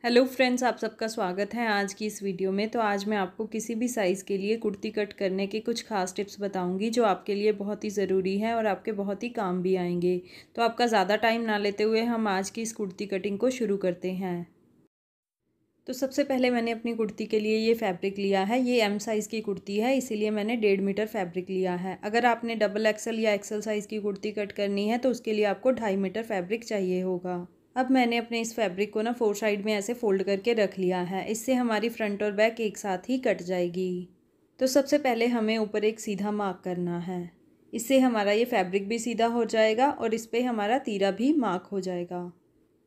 Hello friends, आप सबका स्वागत है आज की इस वीडियो में। तो आज मैं आपको किसी भी साइज़ के लिए कुर्ती कट करने के कुछ खास टिप्स बताऊंगी जो आपके लिए बहुत ही ज़रूरी है और आपके बहुत ही काम भी आएंगे। तो आपका ज़्यादा टाइम ना लेते हुए हम आज की इस कुर्ती कटिंग को शुरू करते हैं। तो सबसे पहले मैंने अपनी कुर्ती के लिए ये फैब्रिक लिया है। ये एम साइज़ की कुर्ती है, इसीलिए मैंने 1.5 मीटर फैब्रिक लिया है। अगर आपने डबल एक्सल या एक्सल साइज़ की कुर्ती कट करनी है तो उसके लिए आपको 2.5 मीटर फैब्रिक चाहिए होगा। अब मैंने अपने इस फैब्रिक को ना 4 साइड में ऐसे फोल्ड करके रख लिया है। इससे हमारी फ्रंट और बैक एक साथ ही कट जाएगी। तो सबसे पहले हमें ऊपर एक सीधा मार्क करना है। इससे हमारा ये फैब्रिक भी सीधा हो जाएगा और इस पर हमारा तीरा भी मार्क हो जाएगा।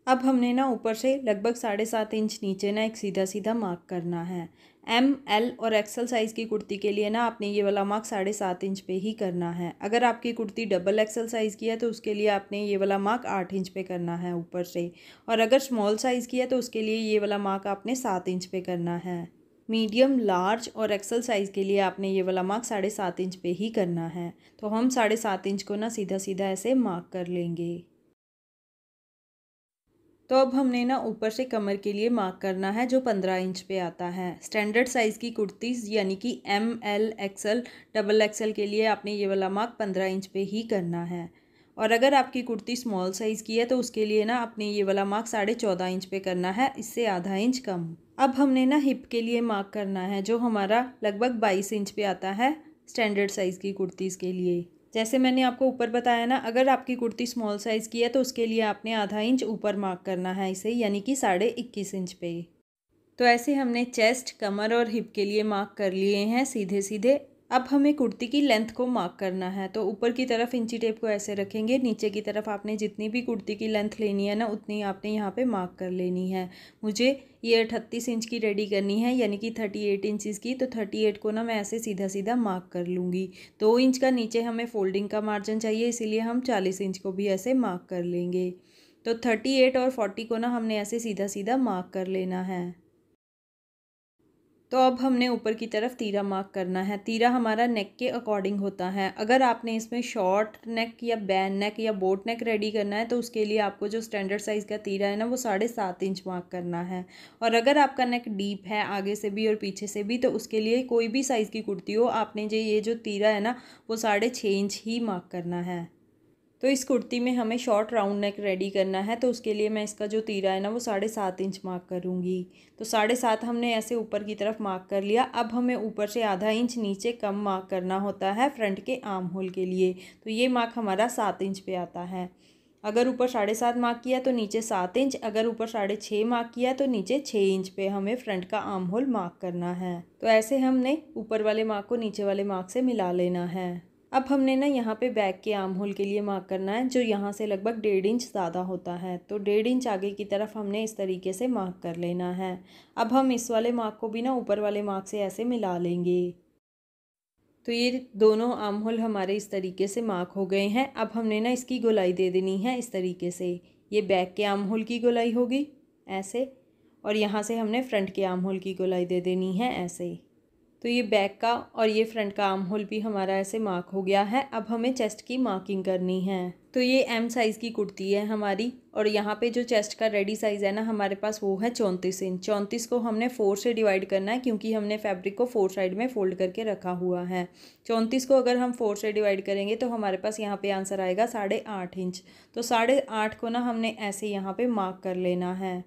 अब हमने ना ऊपर से लगभग 7.5 इंच नीचे ना एक सीधा सीधा मार्क करना है। एम, एल और एक्सल साइज़ की कुर्ती के लिए ना आपने ये वाला मार्क 7.5 इंच पे ही करना है। अगर आपकी कुर्ती डबल एक्सल साइज़ की है तो उसके लिए आपने ये वाला मार्क 8 इंच पे करना है ऊपर से। और अगर स्मॉल साइज़ की है तो उसके लिए ये वाला मार्क आपने 7 इंच पे करना है। मीडियम, लार्ज और एक्सल साइज़ के लिए आपने ये वाला मार्क 7.5 इंच पे ही करना है। तो हम 7.5 इंच को ना सीधा सीधा ऐसे मार्क कर लेंगे। तो अब हमने ना ऊपर से कमर के लिए मार्क करना है जो 15 इंच पे आता है। स्टैंडर्ड साइज़ की कुर्तीज़ यानी कि M, L, XL, double XL के लिए आपने ये वाला मार्क 15 इंच पे ही करना है। और अगर आपकी कुर्ती स्मॉल साइज़ की है तो उसके लिए ना आपने ये वाला मार्क 14.5 इंच पे करना है, इससे आधा इंच कम। अब हमने ना हिप के लिए मार्क करना है जो हमारा लगभग 22 इंच पे आता है स्टैंडर्ड साइज़ की कुर्तीज़ के लिए। जैसे मैंने आपको ऊपर बताया ना, अगर आपकी कुर्ती स्मॉल साइज़ की है तो उसके लिए आपने आधा इंच ऊपर मार्क करना है इसे, यानी कि 21.5 इंच पे। तो ऐसे हमने चेस्ट, कमर और हिप के लिए मार्क कर लिए हैं सीधे सीधे। अब हमें कुर्ती की लेंथ को मार्क करना है। तो ऊपर की तरफ इंची टेप को ऐसे रखेंगे, नीचे की तरफ आपने जितनी भी कुर्ती की लेंथ लेनी है ना उतनी आपने यहाँ पे मार्क कर लेनी है। मुझे ये 38 इंच की रेडी करनी है, यानी कि 38 इंचज़ की। तो 38 को ना मैं ऐसे सीधा सीधा मार्क कर लूँगी। 2 इंच का नीचे हमें फोल्डिंग का मार्जिन चाहिए, इसीलिए हम 40 इंच को भी ऐसे मार्क कर लेंगे। तो 38 और 40 को ना हमने ऐसे सीधा सीधा मार्क कर लेना है। तो अब हमने ऊपर की तरफ तीरा मार्क करना है। तीरा हमारा नेक के अकॉर्डिंग होता है। अगर आपने इसमें शॉर्ट नेक या बैन नेक या बोट नेक रेडी करना है तो उसके लिए आपको जो स्टैंडर्ड साइज़ का तीरा है ना वो 7.5 इंच मार्क करना है। और अगर आपका नेक डीप है आगे से भी और पीछे से भी तो उसके लिए कोई भी साइज़ की कुर्ती हो, आपने ये जो तीरा है ना वो 6.5 इंच ही मार्क करना है। तो इस कुर्ती में हमें शॉर्ट राउंड नेक रेडी करना है, तो उसके लिए मैं इसका जो तीरा है ना वो 7.5 इंच मार्क करूँगी। तो 7.5 हमने ऐसे ऊपर की तरफ मार्क कर लिया। अब हमें ऊपर से आधा इंच नीचे कम मार्क करना होता है फ्रंट के आर्म होल के लिए। तो ये मार्क हमारा 7 इंच पे आता है। अगर ऊपर 7.5 मार्क किया तो नीचे 7 इंच, अगर ऊपर 6.5 मार्क किया तो नीचे 6 इंच पे हमें फ्रंट का आर्म होल मार्क करना है। तो ऐसे हमने ऊपर वाले मार्क को नीचे वाले मार्क से मिला लेना है। अब हमने ना यहाँ पे बैक के आर्म होल के लिए मार्क करना है जो यहाँ से लगभग 1.5 इंच ज़्यादा होता है। तो 1.5 इंच आगे की तरफ हमने इस तरीके से मार्क कर लेना है। अब हम इस वाले मार्क को भी ना ऊपर वाले मार्क से ऐसे मिला लेंगे। तो ये दोनों आर्म होल हमारे इस तरीके से मार्क हो गए हैं। अब हमने ना इसकी गोलाई दे देनी है इस तरीके से। ये बैक के आर्म होल की गोलाई होगी ऐसे, और यहाँ से हमने फ्रंट के आर्म होल की गोलाई दे देनी है ऐसे। तो ये बैक का और ये फ्रंट का आर्म होल भी हमारा ऐसे मार्क हो गया है। अब हमें चेस्ट की मार्किंग करनी है। तो ये एम साइज़ की कुर्ती है हमारी, और यहाँ पे जो चेस्ट का रेडी साइज़ है ना हमारे पास वो है 34 इंच। 34 को हमने 4 से डिवाइड करना है क्योंकि हमने फैब्रिक को 4 साइड में फोल्ड करके रखा हुआ है। 34 को अगर हम 4 से डिवाइड करेंगे तो हमारे पास यहाँ पे आंसर आएगा 8.5 इंच। तो 8.5 को ना हमने ऐसे यहाँ पे मार्क कर लेना है।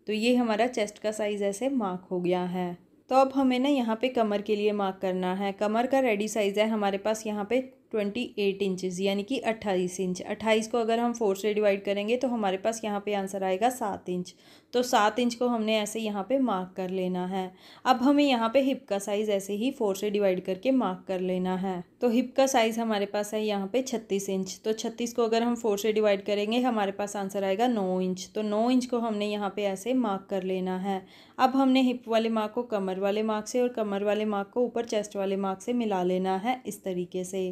तो ये हमारा चेस्ट का साइज़ ऐसे मार्क हो गया है। तो अब हमें ना यहाँ पे कमर के लिए मार्क करना है। कमर का रेडी साइज़ है हमारे पास यहाँ पे 28 इंचज़, यानी कि 28 इंच। 28 को अगर हम 4 से डिवाइड करेंगे तो हमारे पास यहाँ पे आंसर आएगा 7 इंच। तो 7 इंच को हमने ऐसे यहाँ पे मार्क कर लेना है। अब हमें यहाँ पे हिप का साइज़ ऐसे ही 4 से डिवाइड करके मार्क कर लेना है। तो हिप का साइज़ हमारे पास है यहाँ पे 36 इंच। तो 36 को अगर हम 4 से डिवाइड करेंगे हमारे पास आंसर आएगा 9 इंच। तो 9 इंच को हमने यहाँ पे ऐसे मार्क कर लेना है। अब हमने हिप वाले मार्क को कमर वाले मार्क से और कमर वाले मार्क को ऊपर चेस्ट वाले मार्क से मिला लेना है इस तरीके से।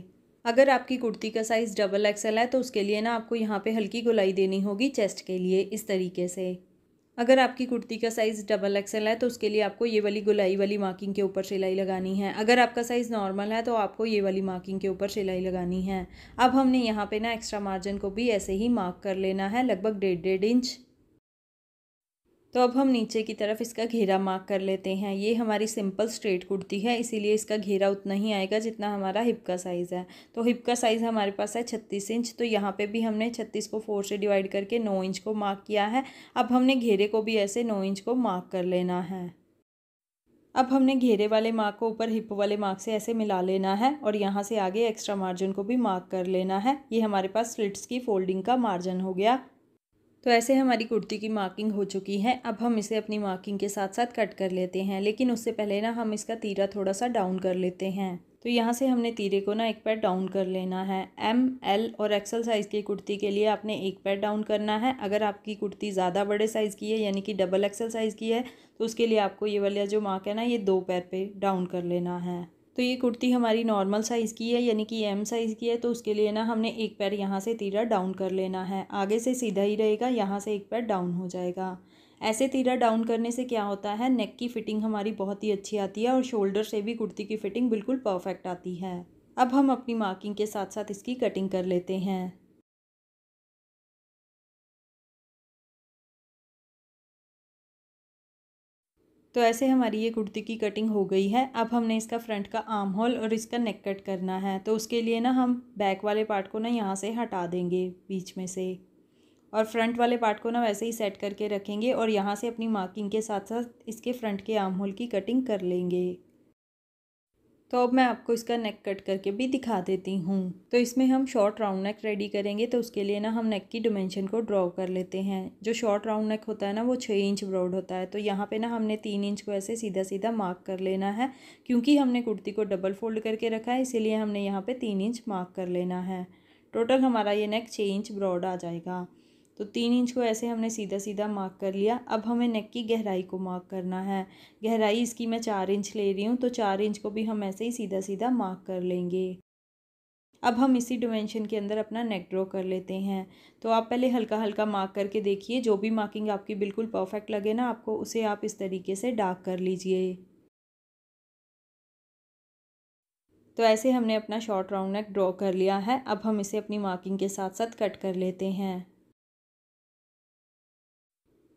अगर आपकी कुर्ती का साइज़ डबल एक्सल है तो उसके लिए ना आपको यहाँ पे हल्की गोलाई देनी होगी चेस्ट के लिए इस तरीके से। अगर आपकी कुर्ती का साइज़ डबल एक्सल है तो उसके लिए आपको ये वाली गोलाई वाली मार्किंग के ऊपर सिलाई लगानी है। अगर आपका साइज़ नॉर्मल है तो आपको ये वाली मार्किंग के ऊपर सिलाई लगानी है। अब हमने यहाँ पे ना एक्स्ट्रा मार्जिन को भी ऐसे ही मार्क कर लेना है लगभग 1.5 इंच। तो अब हम नीचे की तरफ इसका घेरा मार्क कर लेते हैं। ये हमारी सिंपल स्ट्रेट कुर्ती है, इसीलिए इसका घेरा उतना ही आएगा जितना हमारा हिप का साइज़ है। तो हिप का साइज़ हमारे पास है 36 इंच, तो यहाँ पे भी हमने 36 को 4 से डिवाइड करके 9 इंच को मार्क किया है। अब हमने घेरे को भी ऐसे 9 इंच को मार्क कर लेना है। अब हमने घेरे वाले मार्क को ऊपर हिप वाले मार्क से ऐसे मिला लेना है और यहाँ से आगे एक्स्ट्रा मार्जिन को भी मार्क कर लेना है। ये हमारे पास स्लिट्स की फोल्डिंग का मार्जिन हो गया। तो ऐसे हमारी कुर्ती की मार्किंग हो चुकी है। अब हम इसे अपनी मार्किंग के साथ साथ कट कर लेते हैं, लेकिन उससे पहले ना हम इसका तीरा थोड़ा सा डाउन कर लेते हैं। तो यहाँ से हमने तीरे को ना एक पैर डाउन कर लेना है। एम, एल और एक्सल साइज़ की कुर्ती के लिए आपने एक पैर डाउन करना है। अगर आपकी कुर्ती ज़्यादा बड़े साइज़ की है, यानी कि डबल एक्सल साइज़ की है, तो उसके लिए आपको ये वाला जो मार्क है ना, ये 2 पैर पे डाउन कर लेना है। तो ये कुर्ती हमारी नॉर्मल साइज़ की है, यानी कि एम साइज़ की है, तो उसके लिए ना हमने एक पैर यहाँ से तीरा डाउन कर लेना है। आगे से सीधा ही रहेगा, यहाँ से एक पैर डाउन हो जाएगा। ऐसे तीरा डाउन करने से क्या होता है, नेक की फ़िटिंग हमारी बहुत ही अच्छी आती है और शोल्डर से भी कुर्ती की फ़िटिंग बिल्कुल परफेक्ट आती है। अब हम अपनी मार्किंग के साथ साथ इसकी कटिंग कर लेते हैं। तो ऐसे हमारी ये कुर्ती की कटिंग हो गई है। अब हमने इसका फ्रंट का आर्म होल और इसका नेक कट करना है। तो उसके लिए ना हम बैक वाले पार्ट को ना यहाँ से हटा देंगे बीच में से, और फ्रंट वाले पार्ट को ना वैसे ही सेट करके रखेंगे और यहाँ से अपनी मार्किंग के साथ साथ इसके फ्रंट के आर्म होल की कटिंग कर लेंगे। तो अब मैं आपको इसका नेक कट करके भी दिखा देती हूँ। तो इसमें हम शॉर्ट राउंड नेक रेडी करेंगे, तो उसके लिए ना हम नेक की डिमेंशन को ड्रॉ कर लेते हैं। जो शॉर्ट राउंड नेक होता है ना, वो 6 इंच ब्रॉड होता है। तो यहाँ पे ना हमने 3 इंच को ऐसे सीधा सीधा मार्क कर लेना है। क्योंकि हमने कुर्ती को डबल फोल्ड करके रखा है, इसीलिए हमने यहाँ पे 3 इंच मार्क कर लेना है। टोटल हमारा ये नेक 6 इंच ब्रॉड आ जाएगा। तो 3 इंच को ऐसे हमने सीधा सीधा मार्क कर लिया। अब हमें नेक की गहराई को मार्क करना है। गहराई इसकी मैं 4 इंच ले रही हूँ, तो 4 इंच को भी हम ऐसे ही सीधा सीधा मार्क कर लेंगे। अब हम इसी डिमेंशन के अंदर अपना नेक ड्रॉ कर लेते हैं। तो आप पहले हल्का हल्का मार्क करके देखिए, जो भी मार्किंग आपकी बिल्कुल परफेक्ट लगे ना आपको, उसे आप इस तरीके से डार्क कर लीजिए। तो ऐसे हमने अपना शॉर्ट राउंड नेक ड्रॉ कर लिया है। अब हम इसे अपनी मार्किंग के साथ साथ कट कर लेते हैं।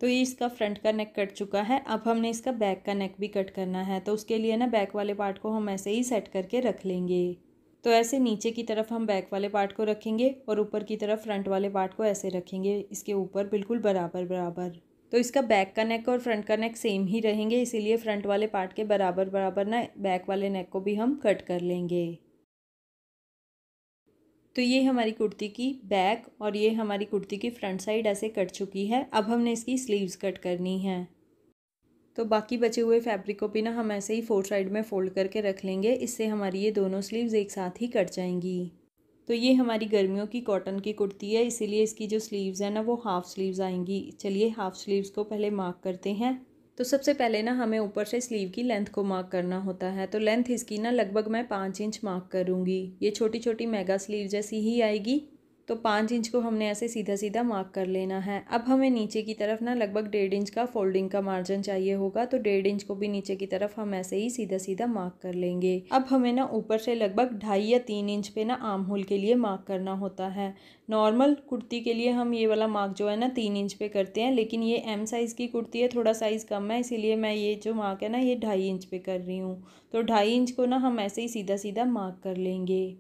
तो ये इसका फ्रंट का नेक कट चुका है। अब हमने इसका बैक का नेक भी कट करना है। तो उसके लिए ना बैक वाले पार्ट को हम ऐसे ही सेट करके रख लेंगे। तो ऐसे नीचे की तरफ हम बैक वाले पार्ट को रखेंगे और ऊपर की तरफ फ्रंट वाले पार्ट को ऐसे रखेंगे, इसके ऊपर बिल्कुल बराबर बराबर। तो इसका बैक का नेक और फ्रंट का नेक सेम ही रहेंगे, इसीलिए फ्रंट वाले पार्ट के बराबर बराबर ना बैक वाले नेक को भी हम कट कर लेंगे। तो ये हमारी कुर्ती की बैक और ये हमारी कुर्ती की फ्रंट साइड ऐसे कट चुकी है। अब हमने इसकी स्लीव्स कट करनी है। तो बाकी बचे हुए फैब्रिक को भी ना हम ऐसे ही 4 साइड में फ़ोल्ड करके रख लेंगे, इससे हमारी ये दोनों स्लीव्स एक साथ ही कट जाएंगी। तो ये हमारी गर्मियों की कॉटन की कुर्ती है, इसीलिए इसकी जो स्लीव्स है ना, वो हाफ़ स्लीव्स आएंगी। चलिए हाफ़ स्लीव्स को पहले मार्क करते हैं। तो सबसे पहले ना हमें ऊपर से स्लीव की लेंथ को मार्क करना होता है। तो लेंथ इसकी ना लगभग मैं 5 इंच मार्क करूँगी। ये छोटी छोटी मेगा स्लीव जैसी ही आएगी। तो 5 इंच को हमने ऐसे सीधा सीधा मार्क कर लेना है। अब हमें नीचे की तरफ ना लगभग 1.5 इंच का फोल्डिंग का मार्जिन चाहिए होगा, तो 1.5 इंच को भी नीचे की तरफ हम ऐसे ही सीधा सीधा मार्क कर लेंगे। अब हमें ना ऊपर से लगभग 2.5 या 3 इंच पे ना आर्म होल के लिए मार्क करना होता है। नॉर्मल कुर्ती के लिए हम ये वाला मार्क जो है ना 3 इंच पे करते हैं, लेकिन ये एम साइज़ की कुर्ती है, थोड़ा साइज़ कम है, इसीलिए मैं ये जो मार्क है ना ये 2.5 इंच पे कर रही हूँ। तो 2.5 इंच को ना हम ऐसे ही सीधा सीधा मार्क कर लेंगे।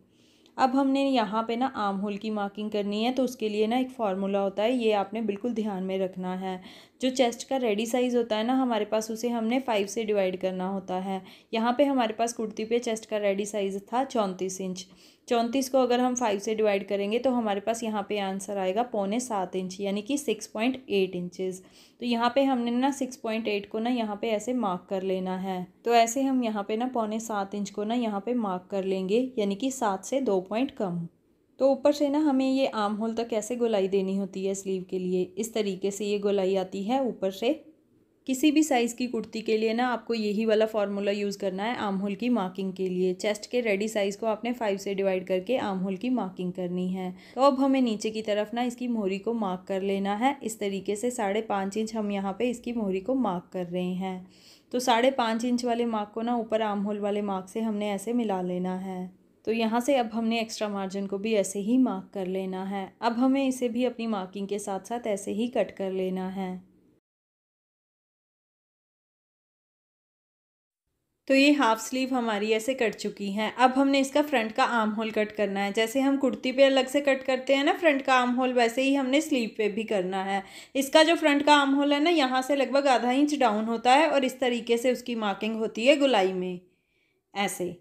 अब हमने यहाँ पे ना आर्म होल की मार्किंग करनी है, तो उसके लिए ना एक फार्मूला होता है, ये आपने बिल्कुल ध्यान में रखना है। जो चेस्ट का रेडी साइज़ होता है ना हमारे पास, उसे हमने 5 से डिवाइड करना होता है। यहाँ पे हमारे पास कुर्ती पे चेस्ट का रेडी साइज़ था 34 इंच। 34 को अगर हम 5 से डिवाइड करेंगे तो हमारे पास यहाँ पे आंसर आएगा 6.25 इंच, यानी कि 6.8 इंचज़। तो यहाँ पे हमने ना 6.8 को ना यहाँ पे ऐसे मार्क कर लेना है। तो ऐसे हम यहाँ पे ना 6.25 इंच को ना यहाँ पे मार्क कर लेंगे, यानी कि 7 से 2 पॉइंट कम। तो ऊपर से ना हमें ये आर्म होल तक ऐसे गोलाई देनी होती है स्लीव के लिए, इस तरीके से ये गोलाई आती है ऊपर से। किसी भी साइज़ की कुर्ती के लिए ना आपको यही वाला फार्मूला यूज़ करना है आर्म होल की मार्किंग के लिए। चेस्ट के रेडी साइज़ को आपने 5 से डिवाइड करके आर्म होल की मार्किंग करनी है। तो अब हमें नीचे की तरफ ना इसकी मोहरी को मार्क कर लेना है। इस तरीके से 5.5 इंच हम यहाँ पे इसकी मोहरी को मार्क कर रहे हैं। तो 5.5 इंच वाले मार्क को ना ऊपर आर्म होल वाले मार्क से हमने ऐसे मिला लेना है। तो यहाँ से अब हमने एक्स्ट्रा मार्जिन को भी ऐसे ही मार्क कर लेना है। अब हमें इसे भी अपनी मार्किंग के साथ साथ ऐसे ही कट कर लेना है। तो ये हाफ स्लीव हमारी ऐसे कट चुकी हैं। अब हमने इसका फ्रंट का आर्म होल कट करना है। जैसे हम कुर्ती पे अलग से कट करते हैं ना फ्रंट का आर्म होल, वैसे ही हमने स्लीव पे भी करना है। इसका जो फ्रंट का आर्म होल है ना, यहाँ से लगभग आधा इंच डाउन होता है और इस तरीके से उसकी मार्किंग होती है गोलाई में, ऐसे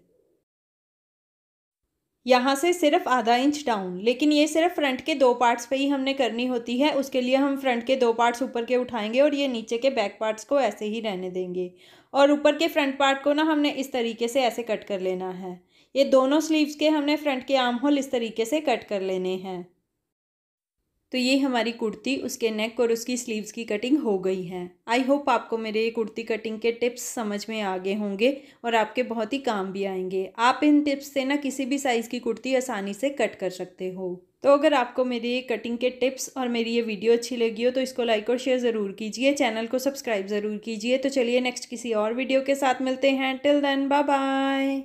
यहाँ से सिर्फ आधा इंच डाउन। लेकिन ये सिर्फ फ्रंट के 2 पार्ट्स पे ही हमने करनी होती है। उसके लिए हम फ्रंट के 2 पार्ट्स ऊपर के उठाएंगे और ये नीचे के बैक पार्ट्स को ऐसे ही रहने देंगे। और ऊपर के फ्रंट पार्ट को ना हमने इस तरीके से ऐसे कट कर लेना है। ये दोनों स्लीव्स के हमने फ्रंट के आर्म होल इस तरीके से कट कर लेने हैं। तो ये हमारी कुर्ती, उसके नेक और उसकी स्लीव्स की कटिंग हो गई है। आई होप आपको मेरे ये कुर्ती कटिंग के टिप्स समझ में आ गए होंगे और आपके बहुत ही काम भी आएंगे। आप इन टिप्स से ना किसी भी साइज़ की कुर्ती आसानी से कट कर सकते हो। तो अगर आपको मेरे ये कटिंग के टिप्स और मेरी ये वीडियो अच्छी लगी हो तो इसको लाइक और शेयर ज़रूर कीजिए, चैनल को सब्सक्राइब ज़रूर कीजिए। तो चलिए नेक्स्ट किसी और वीडियो के साथ मिलते हैं। Till then bye bye.